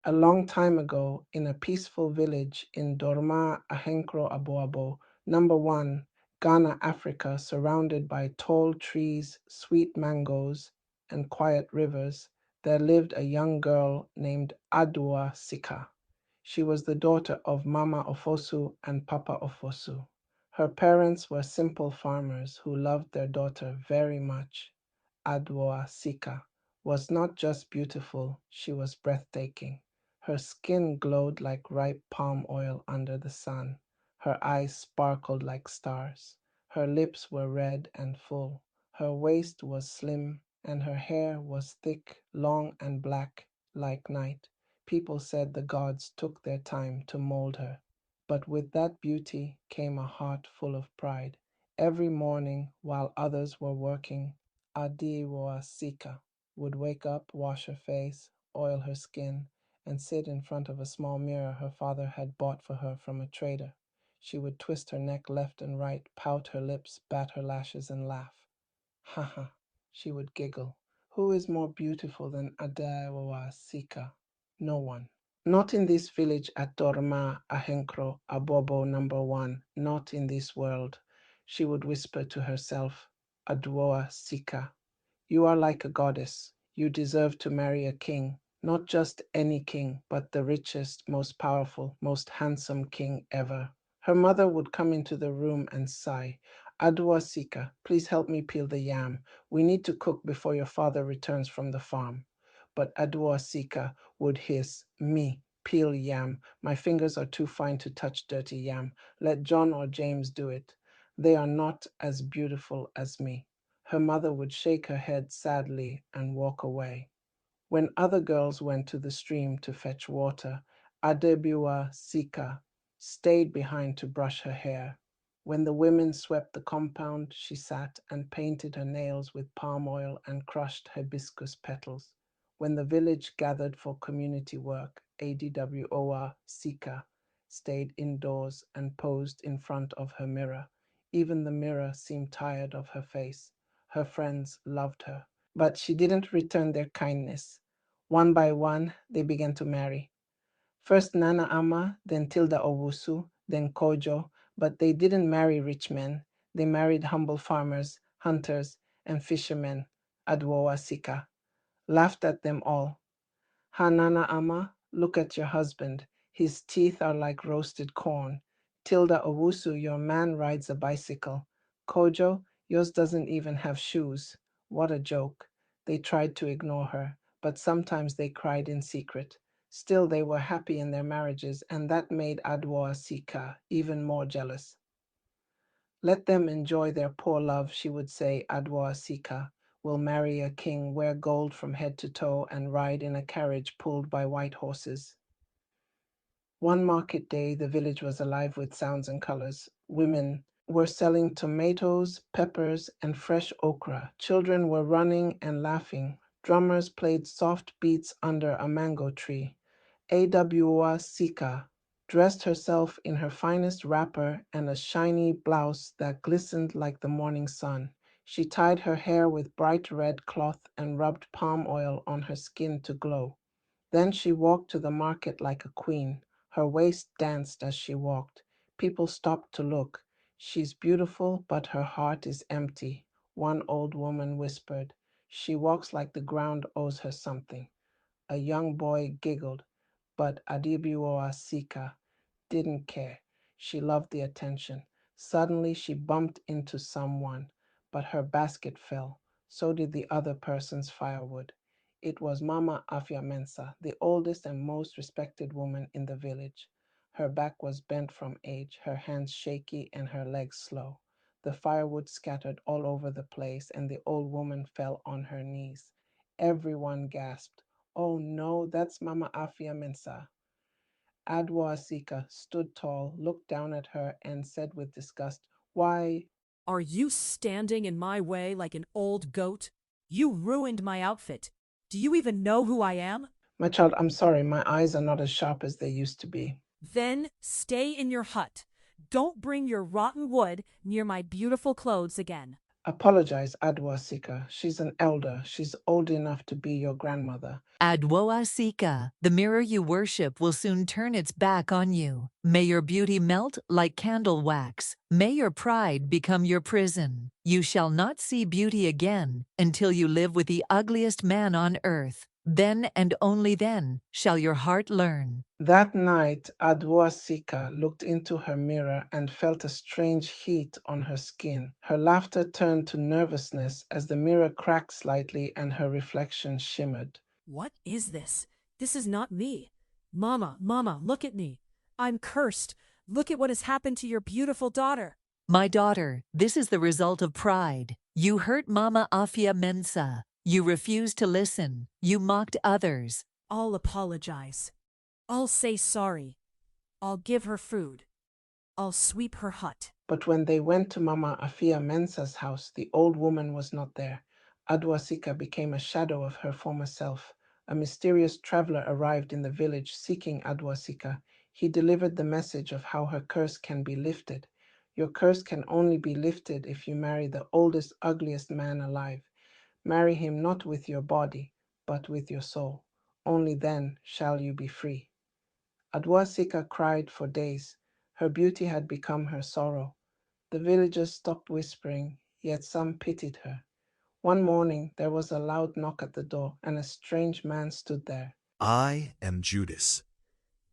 A long time ago, in a peaceful village in Dorma Ahenkro Aboabo, number 1, Ghana, Africa, surrounded by tall trees, sweet mangoes, and quiet rivers, there lived a young girl named Adwa Sika. She was the daughter of Mama Ofosu and Papa Ofosu. Her parents were simple farmers who loved their daughter very much. Adwoa Sika was not just beautiful, she was breathtaking. Her skin glowed like ripe palm oil under the sun. Her eyes sparkled like stars. Her lips were red and full. Her waist was slim, and her hair was thick, long, and black like night. People said the gods took their time to mold her. But with that beauty came a heart full of pride. Every morning, while others were working, Adiwa Sika would wake up, wash her face, oil her skin, and sit in front of a small mirror her father had bought for her from a trader. She would twist her neck left and right, pout her lips, bat her lashes, and laugh. Ha ha, she would giggle. Who is more beautiful than Adiwa Sika? No one. Not in this village at Dorma, Ahenkro, Abobo number 1, not in this world, she would whisper to herself, Adwoa Sika. You are like a goddess. You deserve to marry a king, not just any king, but the richest, most powerful, most handsome king ever. Her mother would come into the room and sigh, Adwa Sika, please help me peel the yam. We need to cook before your father returns from the farm. But Adwa Sika would hiss, me, peel yam. My fingers are too fine to touch dirty yam. Let John or James do it. They are not as beautiful as me. Her mother would shake her head sadly and walk away. When other girls went to the stream to fetch water, Adebiwa Sika stayed behind to brush her hair. When the women swept the compound, she sat and painted her nails with palm oil and crushed hibiscus petals. When the village gathered for community work, Adwoa Sika stayed indoors and posed in front of her mirror. Even the mirror seemed tired of her face. Her friends loved her, but she didn't return their kindness. One by one, they began to marry. First Nana Ama, then Tilda Owusu, then Kojo, but they didn't marry rich men. They married humble farmers, hunters, and fishermen. Adwoa Sika laughed at them all. Hanana Ama, look at your husband. His teeth are like roasted corn. Tilda Owusu, your man rides a bicycle. Kojo, yours doesn't even have shoes. What a joke. They tried to ignore her, but sometimes they cried in secret. Still, they were happy in their marriages, and that made Adwoa Sika even more jealous. Let them enjoy their poor love, she would say. Adwoa Sika will marry a king, wear gold from head to toe, and ride in a carriage pulled by white horses. One market day, the village was alive with sounds and colors. Women were selling tomatoes, peppers, and fresh okra. Children were running and laughing. Drummers played soft beats under a mango tree. Awa Sika dressed herself in her finest wrapper and a shiny blouse that glistened like the morning sun. She tied her hair with bright red cloth and rubbed palm oil on her skin to glow. Then she walked to the market like a queen. Her waist danced as she walked. People stopped to look. She's beautiful, but her heart is empty, one old woman whispered. She walks like the ground owes her something. A young boy giggled, but Adibiwa Sika didn't care. She loved the attention. Suddenly she bumped into someone, but her basket fell. So did the other person's firewood. It was Mama Afia Mensa, the oldest and most respected woman in the village. Her back was bent from age, her hands shaky, and her legs slow. The firewood scattered all over the place, and the old woman fell on her knees. Everyone gasped. Oh no, that's Mama Afia Mensa. Adwa Sika stood tall, looked down at her, and said with disgust, Why, Are you standing in my way like an old goat? You ruined my outfit. Do you even know who I am? my child, I'm sorry, my eyes are not as sharp as they used to be. Then stay in your hut. Don't bring your rotten wood near my beautiful clothes again. Apologize, Adwasika. She's an elder. She's old enough to be your grandmother. Adwoasika, the mirror you worship will soon turn its back on you. May your beauty melt like candle wax. May your pride become your prison. You shall not see beauty again until you live with the ugliest man on earth. Then and only then shall your heart learn. That night, Adwasika looked into her mirror and felt a strange heat on her skin. Her laughter turned to nervousness as the mirror cracked slightly and her reflection shimmered. What is this? This is not me. Mama, Mama, look at me. I'm cursed. Look at what has happened to your beautiful daughter. My daughter, this is the result of pride. You hurt Mama Afia Mensa. You refused to listen. You mocked others. I'll apologize. I'll say sorry. I'll give her food. I'll sweep her hut. But when they went to Mama Afia Mensa's house, the old woman was not there. Adwasika became a shadow of her former self. A mysterious traveler arrived in the village seeking Adwasika. He delivered the message of how her curse can be lifted. Your curse can only be lifted if you marry the oldest, ugliest man alive. Marry him not with your body, but with your soul. Only then shall you be free. Adwasika cried for days. Her beauty had become her sorrow. The villagers stopped whispering, yet some pitied her. One morning there was a loud knock at the door, and a strange man stood there. I am Judas.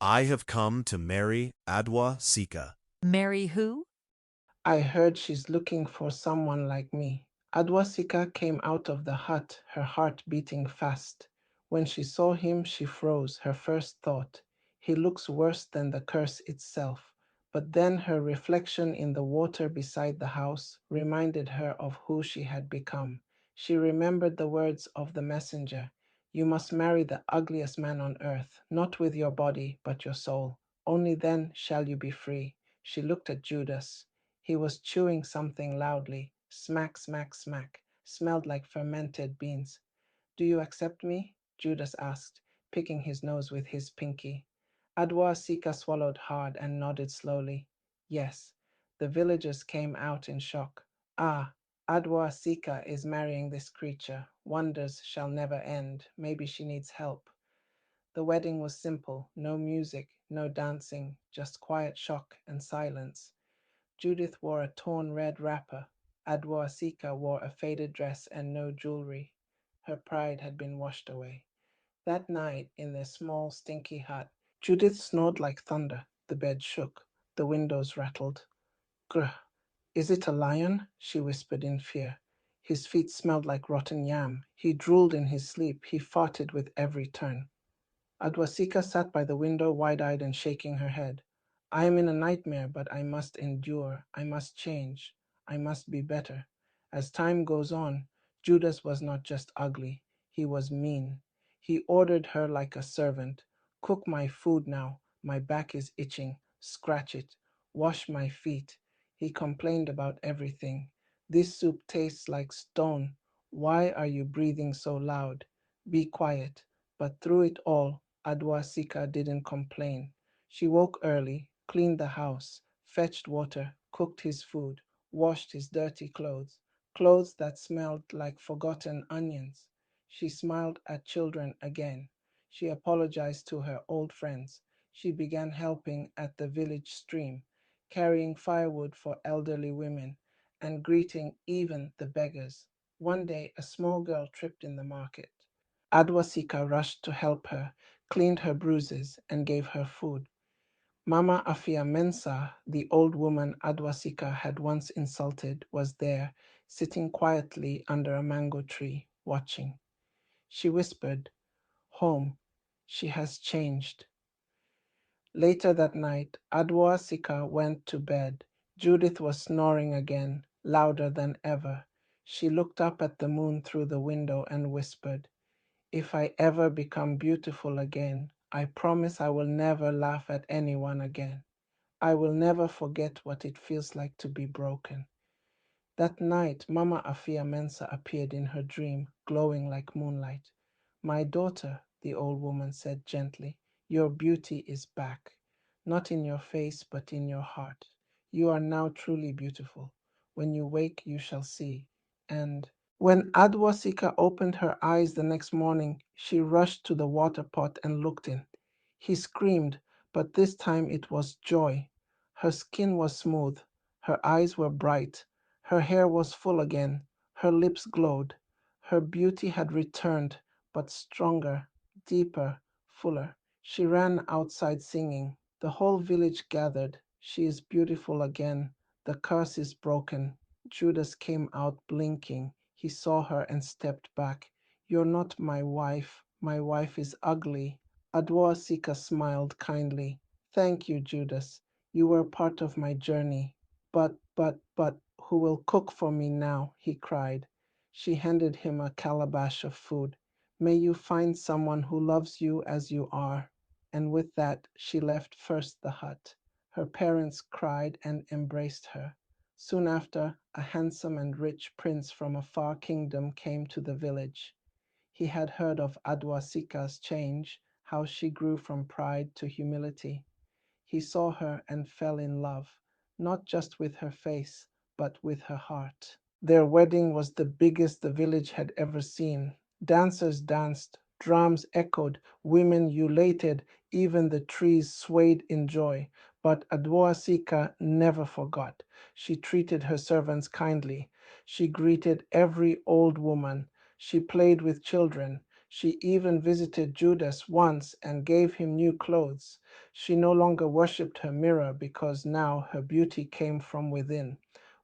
I have come to marry Adwa Sika. Marry who? I heard she's looking for someone like me. Adwasika came out of the hut, her heart beating fast. When she saw him, she froze, her first thought. He looks worse than the curse itself. But then her reflection in the water beside the house reminded her of who she had become. She remembered the words of the messenger. You must marry the ugliest man on earth, not with your body, but your soul. Only then shall you be free. She looked at Judas. He was chewing something loudly. Smack, smack, smack. Smelled like fermented beans. Do you accept me? Judas asked, picking his nose with his pinky. Adwa Sika swallowed hard and nodded slowly. Yes. The villagers came out in shock. Ah, Adwa Sika is marrying this creature. Wonders shall never end. Maybe she needs help. The wedding was simple. No music, no dancing, just quiet shock and silence. Judith wore a torn red wrapper. Adwoasika wore a faded dress and no jewelry. Her pride had been washed away. That night, in their small, stinky hut, Judith snored like thunder. The bed shook. The windows rattled. Grr! Is it a lion? She whispered in fear. His feet smelled like rotten yam. He drooled in his sleep. He farted with every turn. Adwasika sat by the window, wide-eyed and shaking her head. I am in a nightmare, but I must endure. I must change. I must be better. As time goes on, Judas was not just ugly. He was mean. He ordered her like a servant. Cook my food now. My back is itching. Scratch it. Wash my feet. He complained about everything. This soup tastes like stone. Why are you breathing so loud? Be quiet. But through it all, Adwasika didn't complain. She woke early, cleaned the house, fetched water, cooked his food, washed his dirty clothes, clothes that smelled like forgotten onions. She smiled at children again. She apologized to her old friends. She began helping at the village stream, carrying firewood for elderly women, and greeting even the beggars. One day, a small girl tripped in the market. Adwasika rushed to help her, cleaned her bruises, and gave her food. Mama Afia Mensa, the old woman Adwasika had once insulted, was there, sitting quietly under a mango tree, watching. She whispered, Home. She has changed. Later that night, Adwasika went to bed. Judith was snoring again, louder than ever. She looked up at the moon through the window and whispered, If I ever become beautiful again, I promise I will never laugh at anyone again. I will never forget what it feels like to be broken. That night, Mama Afia Mensa appeared in her dream, glowing like moonlight. My daughter, the old woman said gently, your beauty is back, not in your face, but in your heart. You are now truly beautiful. When you wake, you shall see. And when Adwasika opened her eyes the next morning, she rushed to the water pot and looked in. He screamed, but this time it was joy. Her skin was smooth, her eyes were bright, her hair was full again, her lips glowed. Her beauty had returned, but stronger, deeper, fuller. She ran outside singing. The whole village gathered. She is beautiful again. The curse is broken. Judas came out blinking. He saw her and stepped back. You're not my wife. My wife is ugly. Adwoasika smiled kindly. Thank you, Judas. You were part of my journey. But, who will cook for me now? He cried. She handed him a calabash of food. May you find someone who loves you as you are. And with that, she left first the hut. Her parents cried and embraced her. Soon after, a handsome and rich prince from a far kingdom came to the village. He had heard of Adwasika's change, how she grew from pride to humility. He saw her and fell in love, not just with her face, but with her heart. Their wedding was the biggest the village had ever seen. Dancers danced, drums echoed, women ululated, even the trees swayed in joy. But Adwoasika never forgot. She treated her servants kindly. She greeted every old woman. She played with children. She even visited Judas once and gave him new clothes. She no longer worshipped her mirror because now her beauty came from within.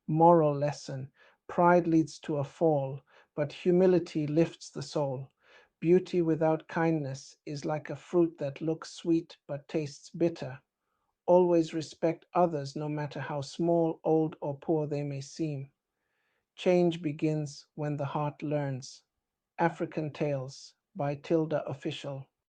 Moral lesson: pride leads to a fall, but humility lifts the soul. Beauty without kindness is like a fruit that looks sweet but tastes bitter. Always respect others no matter how small, old, or poor they may seem. Change begins when the heart learns. African Tales by Tilda Official.